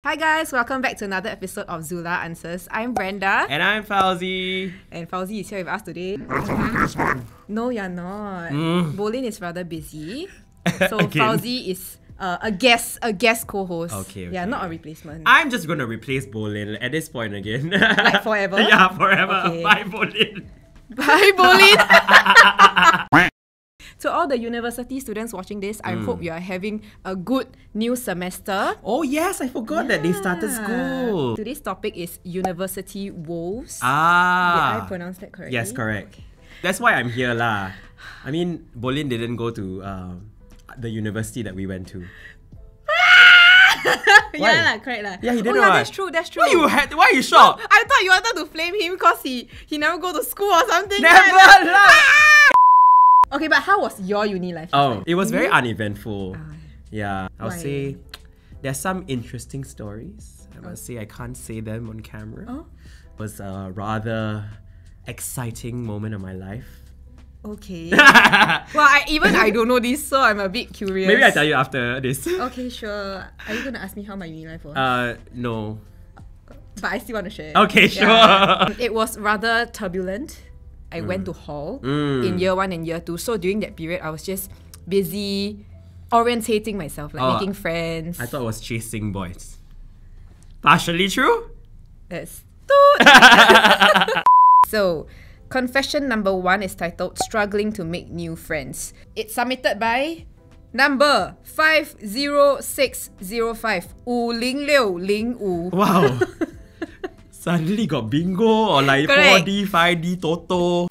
Hi guys, welcome back to another episode of ZULA Answers. I'm Brenda. And I'm Fauzi. And Fauzi is here with us today. No, you're not. Bolin is rather busy. So Fauzi is a guest co-host. Okay. Yeah, not a replacement. I'm just going to replace Bolin at this point again. Like forever? Yeah, forever. Okay. Bye, Bolin. Bye, Bolin. To all the university students watching this, I hope you are having a good new semester. Oh yes, I forgot that they started school. Today's topic is university woes. Ah. Did I pronounce that correctly? Yes, correct. Okay. That's why I'm here lah. I mean, Bolin didn't go to the university that we went to. Yeah, correct lah. Yeah, he didn't. Oh yeah, that's true. Why are you shocked? I thought you wanted to flame him because he never go to school or something. Never lah. Okay, but how was your uni life? Oh, it was very uneventful. Ah. Yeah, I'll Why? say there's some interesting stories. I must say I can't say them on camera. Oh? It was a rather exciting moment of my life. Okay. Well, I don't know this, so I'm a bit curious. Maybe I tell you after this. Okay, sure. Are you gonna ask me how my uni life was? No. But I still want to share. Okay, sure. Yeah. It was rather turbulent. I went to hall in year 1 and year 2. So during that period, I was just busy orientating myself, like making friends. I thought it was chasing boys. Partially true? That's So, confession number 1 is titled Struggling to Make New Friends. It's submitted by number 50605 50605. Wow. Suddenly got bingo or like Correct. 4D, 5D, Toto.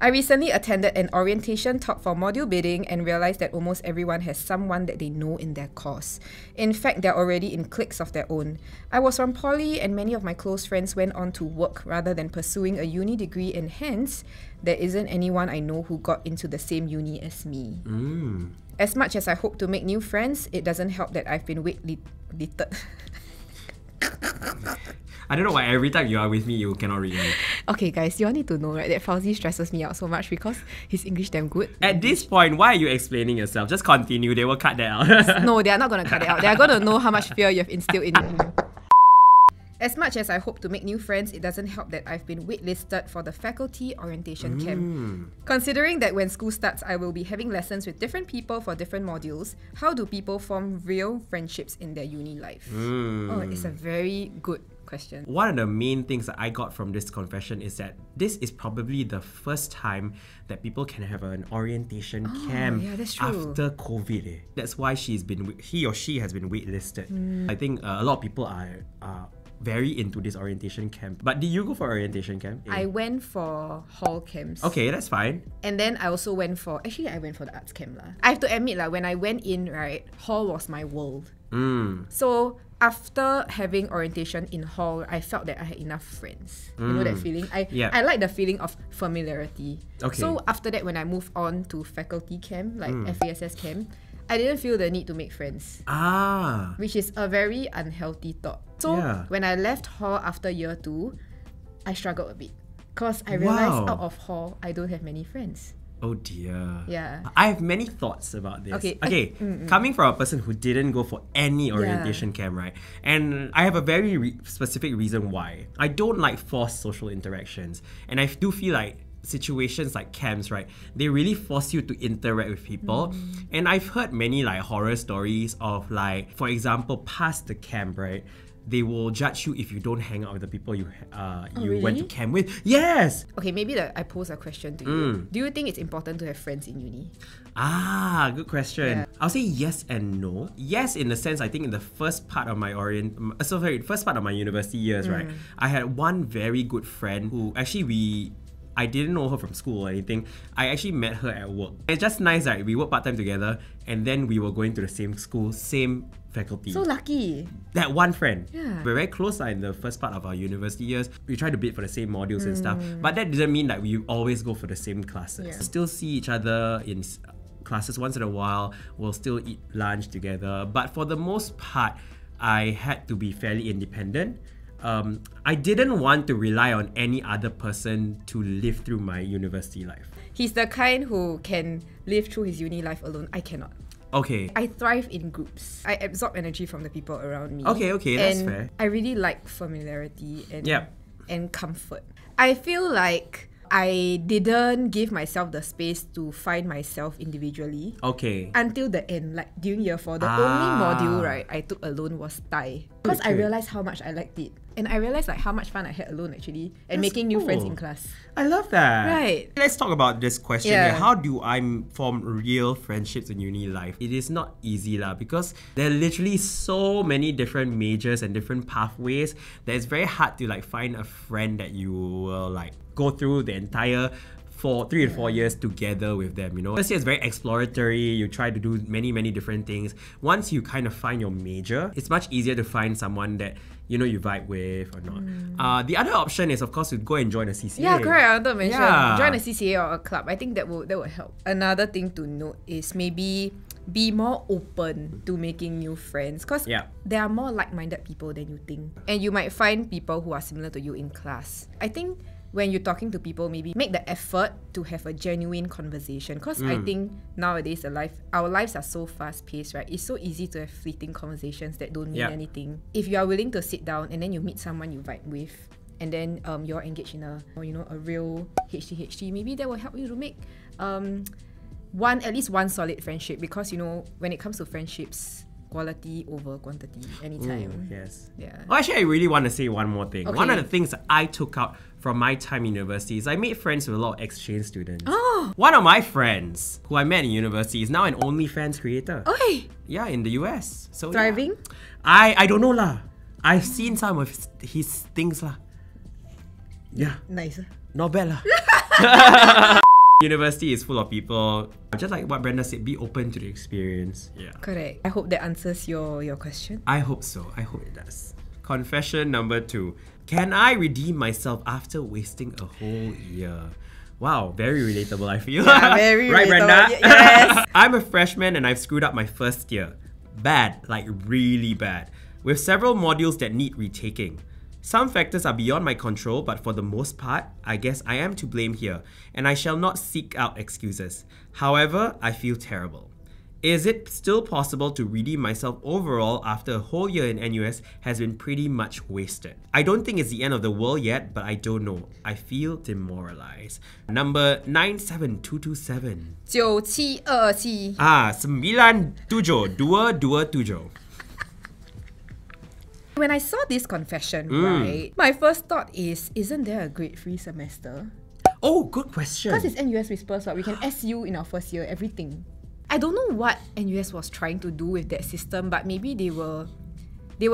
I recently attended an orientation talk for module bidding and realized that almost everyone has someone that they know in their course. In fact, they're already in cliques of their own. I was from poly and many of my close friends went on to work rather than pursuing a uni degree, and hence, there isn't anyone I know who got into the same uni as me. As much as I hope to make new friends, it doesn't help that I've been weightlifted. I don't know why every time you are with me, you cannot read me. Okay guys, you all need to know, right, that Fauzi stresses me out so much because his English damn good. At this point, why are you explaining yourself? Just continue, they will cut that out. No, they are not going to cut it out. They are going to know how much fear you have instilled in me. As much as I hope to make new friends, it doesn't help that I've been waitlisted for the faculty orientation camp. Considering that when school starts, I will be having lessons with different people for different modules, how do people form real friendships in their uni life? Oh, it's a very good question. One of the main things that I got from this confession is that this is probably the first time that people can have an orientation camp after COVID. That's why he or she has been waitlisted. I think a lot of people are very into this orientation camp. But did you go for orientation camp? I went for hall camps. Okay, that's fine. And then I also went for, I went for the arts camp lah. I have to admit when I went in, right, hall was my world. So after having orientation in hall, I felt that I had enough friends. You know that feeling? I like the feeling of familiarity. Okay. So after that, when I moved on to faculty camp, like FASS camp, I didn't feel the need to make friends. Which is a very unhealthy thought. So when I left hall after year 2, I struggled a bit. Because I realized out of hall, I don't have many friends. Oh dear. Yeah. I have many thoughts about this. Okay. Coming from a person who didn't go for any orientation camp, right? And I have a very specific reason why. I don't like forced social interactions. And I do feel like situations like camps, right, they really force you to interact with people. And I've heard many like horror stories of like, for example, past the camp, right, they will judge you if you don't hang out with the people you really? went to camp with. Yes! Okay, maybe I pose a question to you. Do you think it's important to have friends in uni? Good question. I'll say yes and no. Yes, in the sense, I think in the first part of my first part of my university years, right, I had one very good friend who actually I didn't know her from school or anything. I actually met her at work. It's just nice that we work part-time together and then we were going to the same school, same faculty. So lucky. That one friend. Yeah. We're very close in the first part of our university years. We try to bid for the same modules and stuff. But that didn't mean that we always go for the same classes. Still see each other in classes once in a while. We'll still eat lunch together. But for the most part, I had to be fairly independent. I didn't want to rely on any other person to live through my university life. He's the kind who can live through his uni life alone. I cannot. Okay. I thrive in groups. I absorb energy from the people around me. Okay, that's and fair. I really like familiarity Yep. and comfort. I feel like I didn't give myself the space to find myself individually. Okay. Until the end, like during year 4, the only module, right, I took alone was Thai. Because I realized how much I liked it. And I realized like how much fun I had alone actually. And That's making new friends cool. in class. I love that. Right. Let's talk about this question Yeah. here. How do I form real friendships in uni life? It is not easy lah, because there are literally so many different majors and different pathways that it's very hard to like find a friend that you will like go through the entire 3 to 4 years together with them, you know. First year is very exploratory, you try to do many different things. Once you kind of find your major, it's much easier to find someone that you know you vibe with or not. The other option is of course to go and join a CCA. Yeah, correct. I wanted to mention join a Yeah. CCA or a club. I think that will help. Another thing to note is maybe be more open to making new friends, because there are more like-minded people than you think, and you might find people who are similar to you in class. I think when you're talking to people, maybe make the effort to have a genuine conversation, because I think nowadays our lives are so fast-paced, right? It's so easy to have fleeting conversations that don't mean anything. If you are willing to sit down and then you meet someone you vibe with, and then you're engaged in a real HTHT, maybe that will help you to make at least one solid friendship, because when it comes to friendships, quality over quantity anytime. Ooh, yes. Yeah. Well, actually, I really want to say one more thing. Okay. One of the things that I took out from my time in university is I made friends with a lot of exchange students. Oh! One of my friends who I met in university is now an OnlyFans creator. Oi! Yeah, in the US. So Thriving? Yeah. I don't know lah. I've seen some of his things lah. Yeah. Nice. Not bad lah. University is full of people. Just like what Brenda said, be open to the experience. Yeah. Correct. I hope that answers your question. I hope so. I hope it does. Confession number 2. Can I redeem myself after wasting a whole year? Wow, very relatable, I feel. Yeah, very right, relatable. Brenda? Yes. I'm a freshman and I've screwed up my first year. Bad, like really bad. With several modules that need retaking. Some factors are beyond my control, but for the most part, I guess I am to blame here, and I shall not seek out excuses. However, I feel terrible. Is it still possible to redeem myself overall after a whole year in NUS has been pretty much wasted? I don't think it's the end of the world yet, but I don't know. I feel demoralized. Number 97227. 9727. 97227. When I saw this confession, right, my first thought is, isn't there a grade free semester? Oh, good question. Because it's NUS Whispers, so we can SU in our first year, everything. I don't know what NUS was trying to do with that system, but maybe they were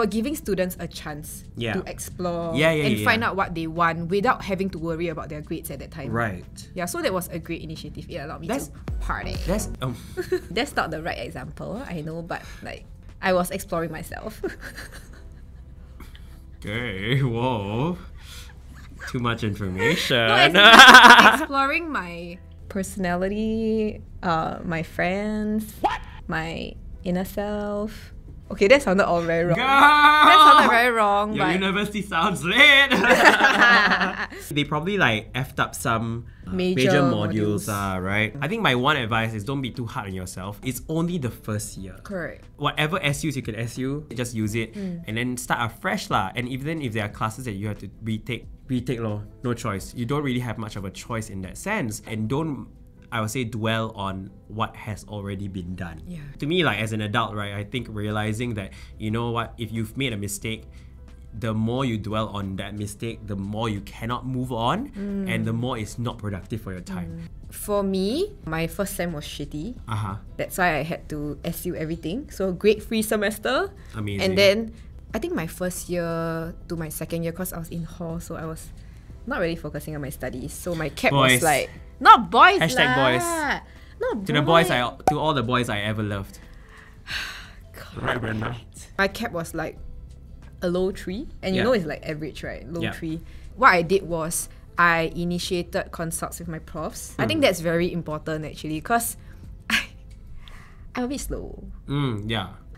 giving students a chance to explore and find out what they want without having to worry about their grades at that time. Right. Yeah, so that was a great initiative. It allowed me to party. That's not the right example, I know, but like I was exploring myself. Okay, whoa. Too much information. No, exploring my personality, my friends, my inner self. Okay, that sounded all very wrong. Girl! That sounded very wrong. Your but university sounds lit. They probably like effed up some major modules, right? I think my one advice is don't be too hard on yourself. It's only the first year. Correct. Whatever SUs you can SU, just use it and then start afresh lah. And even if there are classes that you have to retake lor, no choice. You don't really have much of a choice in that sense. And don't, I would say, dwell on what has already been done. Yeah. To me, like as an adult, right, I think realizing that, you know what, if you've made a mistake, the more you dwell on that mistake, the more you cannot move on, and the more it's not productive for your time. For me, my first sem was shitty. That's why I had to SU everything. So grade free semester. Amazing. And then I think my first year to my second year, because I was in hall, so I was not really focusing on my studies. So my cap was like, not boys. Hashtag boys. Not boys. To all the boys I ever loved. Right, Brenda. My cap was like a low 3, and you know it's like average, right? Low 3. What I did was I initiated consults with my profs. I think that's very important actually, because I'm a bit slow.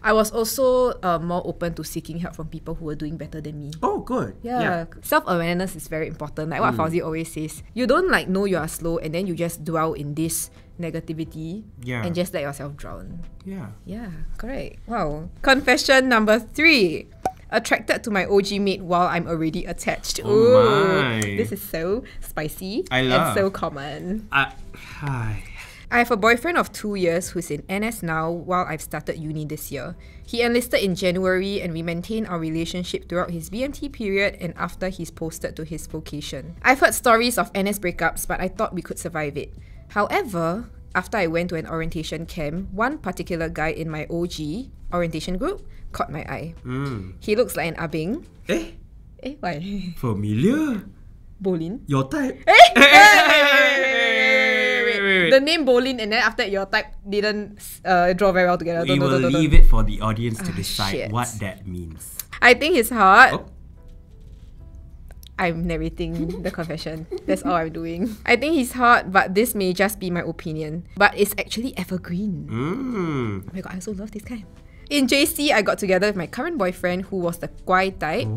I was also more open to seeking help from people who were doing better than me. Oh, good. Yeah. Self-awareness is very important. Like what Fauzi always says, you don't like know you are slow and then you just dwell in this negativity and just let yourself drown. Yeah, correct. Wow. Confession number 3. Attracted to my OG mate while I'm already attached. Oh my. This is so spicy and so common. Hi. I have a boyfriend of 2 years who's in NS now while I've started uni this year. He enlisted in January and we maintained our relationship throughout his BMT period and after he's posted to his vocation. I've heard stories of NS breakups, but I thought we could survive it. However, after I went to an orientation camp, one particular guy in my OG orientation group caught my eye. He looks like an abing. Why? Familiar? Bolin? Your type? The name Bolin and then after that your type didn't draw very well together. We will leave it for the audience to decide what that means. I think he's hot. I'm narrating the confession. That's all I'm doing. I think he's hot, but this may just be my opinion. But it's actually evergreen. Oh my god, I also love this kind. In JC, I got together with my current boyfriend who was the guai type.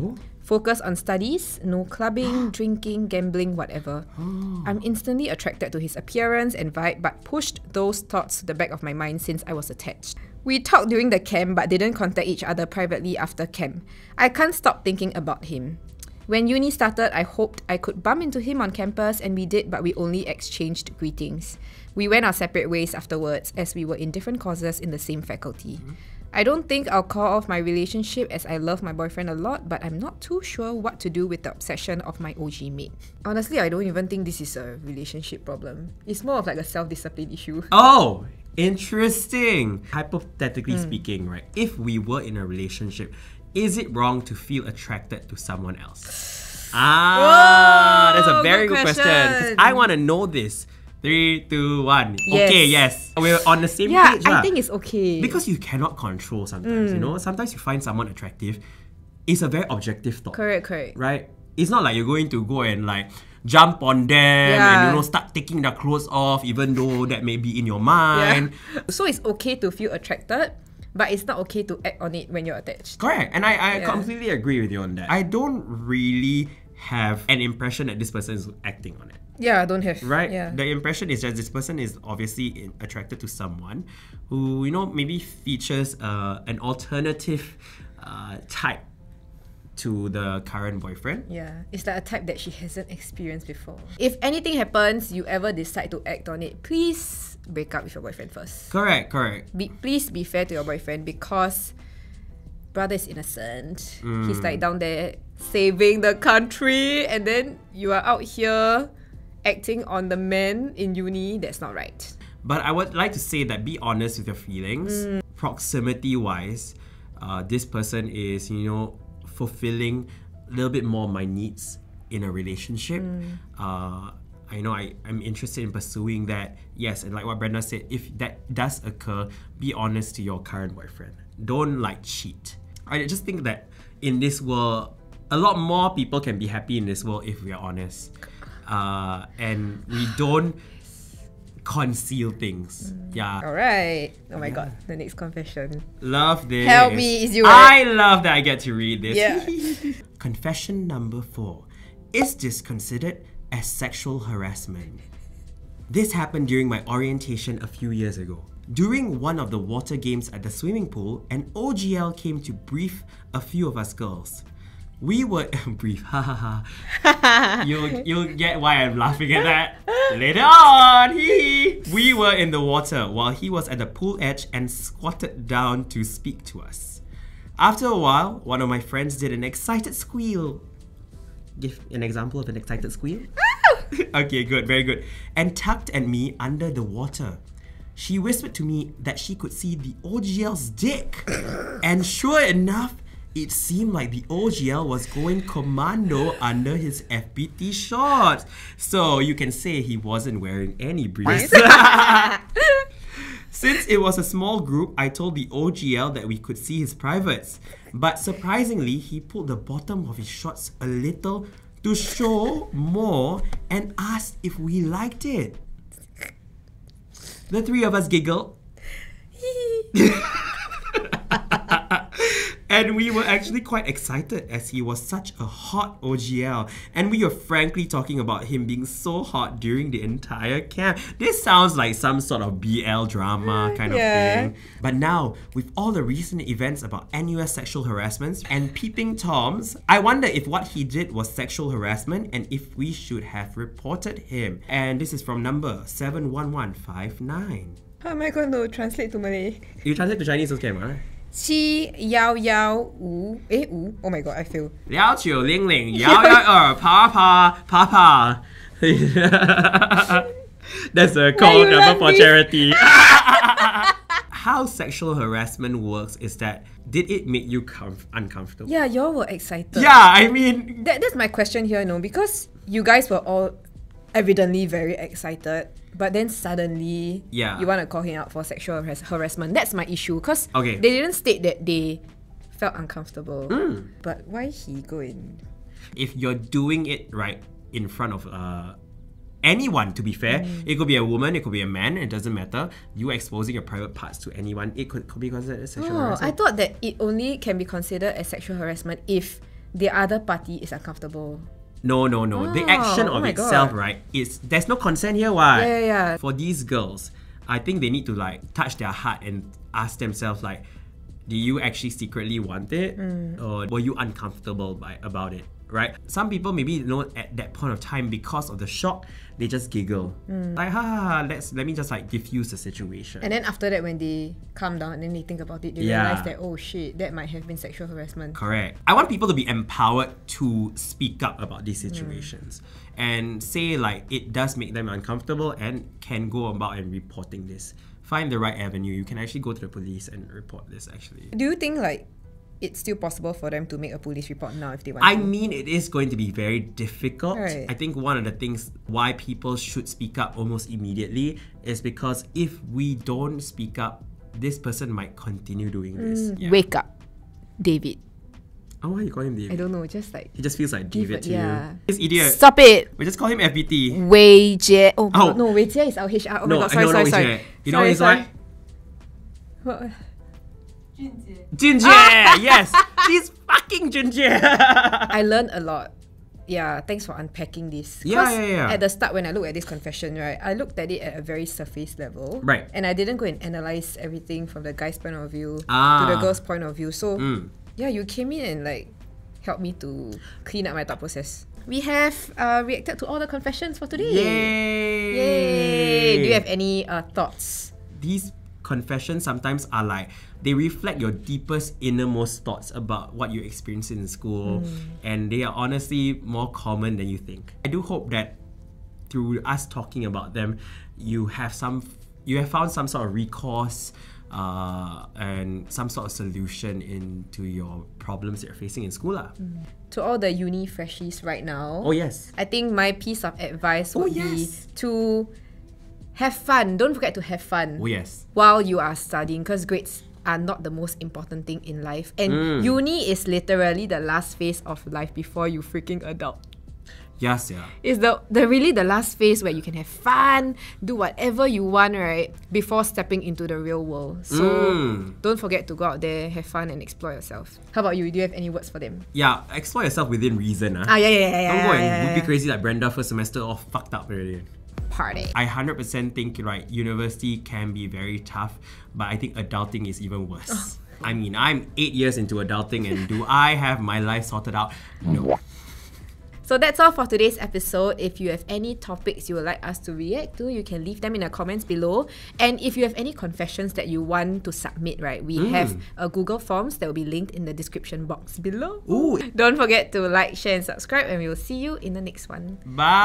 Focus on studies, no clubbing, drinking, gambling, whatever. I'm instantly attracted to his appearance and vibe, but pushed those thoughts to the back of my mind since I was attached. We talked during the camp but didn't contact each other privately after camp. I can't stop thinking about him. When uni started, I hoped I could bump into him on campus and we did, but we only exchanged greetings. We went our separate ways afterwards as we were in different courses in the same faculty. I don't think I'll call off my relationship as I love my boyfriend a lot, but I'm not too sure what to do with the obsession of my OG mate. Honestly, I don't even think this is a relationship problem. It's more of like a self-discipline issue. Oh, interesting. Hypothetically speaking, right? If we were in a relationship, is it wrong to feel attracted to someone else? That's a very good question. Because I want to know this. 3, 2, 1. Yes. Okay, yes. We're on the same page. Yeah, I think it's okay. Because you cannot control sometimes, you know? Sometimes you find someone attractive. It's a very objective thought. Correct. Right? It's not like you're going to go and like jump on them and start taking their clothes off even though that may be in your mind. So it's okay to feel attracted, but it's not okay to act on it when you're attached. Correct. And I completely agree with you on that. I don't really have an impression that this person is acting on it. Yeah, I don't have. Right? Yeah. The impression is that this person is obviously attracted to someone who, you know, maybe features an alternative type to the current boyfriend. Yeah, it's like a type that she hasn't experienced before. If anything happens, you ever decide to act on it, please break up with your boyfriend first. Correct. Please be fair to your boyfriend because brother is innocent. He's like down there saving the country and then you are out here acting on the man in uni. That's not right. But I would like to say that be honest with your feelings. Proximity-wise, this person is, you know, fulfilling a little bit more my needs in a relationship. I know I'm interested in pursuing that. Yes, and like what Brenda said, if that does occur, be honest to your current boyfriend. Don't like cheat. I just think that in this world, a lot more people can be happy in this world if we are honest. And we don't conceal things. Yeah. Alright. Oh my god, the next confession. Love this. Help me, is you I love that I get to read this. Yeah. Confession number 4. Is this considered as sexual harassment? This happened during my orientation a few years ago. During one of the water games at the swimming pool, an OGL came to brief a few of us girls. We were brief, You'll get why I'm laughing at that later on. We were in the water while he was at the pool edge and squatted down to speak to us. After a while, one of my friends did an excited squeal. Give an example of an excited squeal. Okay, good, very good. And tugged at me under the water. She whispered to me that she could see the OGL's dick. And sure enough, it seemed like the OGL was going commando under his FPT shorts. So you can say he wasn't wearing any briefs. Since it was a small group, I told the OGL that we could see his privates. But surprisingly, he pulled the bottom of his shorts a little to show more and asked if we liked it. The 3 of us giggled. And we were actually quite excited as he was such a hot OGL. And we were frankly talking about him being so hot during the entire camp. This sounds like some sort of BL drama kind of thing. But now, with all the recent events about NUS sexual harassments and peeping Toms, I wonder if what he did was sexual harassment and if we should have reported him. And this is from number 71159. How am I going to translate to Malay? You translate to Chinese, okay, right? Qi yao yao wu. Wu? Oh my god, I fail. Liao qiu ling ling yao yao pa pa pa pa. That's a call number for charity. How sexual harassment works is that, did it make you uncomfortable? Yeah, y'all were excited. Yeah, I mean... That's my question here, no? Because you guys were all evidently very excited, but then suddenly you want to call him out for sexual harassment. That's my issue, because they didn't state that they felt uncomfortable. But why he go in? If you're doing it right in front of anyone, to be fair, it could be a woman, it could be a man, it doesn't matter. You exposing your private parts to anyone, it could be considered as sexual harassment. I thought that it only can be considered as sexual harassment if the other party is uncomfortable. No. The action of itself, right, there's no consent here, why? Yeah. For these girls, I think they need to like touch their heart and ask themselves like, do you actually secretly want it? Or were you uncomfortable about it? Right? Some people maybe at that point of time, because of the shock, they just giggle. Like, let me just like diffuse the situation. And then after that, when they calm down and then they think about it, they realize that, oh shit, that might have been sexual harassment. Correct. I want people to be empowered to speak up about these situations and say like it does make them uncomfortable and can go about and reporting this. Find the right avenue. You can actually go to the police and report this actually. Do you think like it's still possible for them to make a police report now if they want I mean, it is going to be very difficult. Right. I think one of the things why people should speak up almost immediately is because if we don't speak up, this person might continue doing this. Wake up, David. Oh, why you call him David? I don't know, just like... He just feels like David to you. This idiot. Stop it! We just call him FBT. Wei Jie. Oh no, Wei Jie is our HR. Oh my god, sorry. You know his what? What? Junjie, yes! She's fucking Junjie! I learned a lot. Yeah, thanks for unpacking this. Yeah. At the start, when I looked at this confession, right, I looked at it at a very surface level. Right. And I didn't go and analyze everything from the guy's point of view to the girl's point of view. So, yeah, you came in and like helped me to clean up my thought process. We have reacted to all the confessions for today. Yay! Do you have any thoughts? These confessions sometimes are like, they reflect your deepest, innermost thoughts about what you experienced in school, and they are honestly more common than you think. I do hope that through us talking about them, you have found some sort of recourse and some sort of solution into your problems that you're facing in school. To all the uni freshies right now, I think my piece of advice would be to have fun. Don't forget to have fun while you are studying, because grades are not the most important thing in life. And uni is literally the last phase of life before you freaking adult. Yes, yeah. It's the really the last phase where you can have fun, do whatever you want, right? Before stepping into the real world. So don't forget to go out there, have fun and explore yourself. How about you? Do you have any words for them? Yeah, explore yourself within reason. Yeah. Don't go and be crazy like Brenda first semester, all fucked up already. Party. I 100% think university can be very tough, but I think adulting is even worse. I mean, I'm 8 years into adulting and do I have my life sorted out? No. So that's all for today's episode. If you have any topics you would like us to react to, you can leave them in the comments below. And if you have any confessions that you want to submit, right, we have a Google Forms that will be linked in the description box below. Don't forget to like, share and subscribe, and we will see you in the next one. Bye!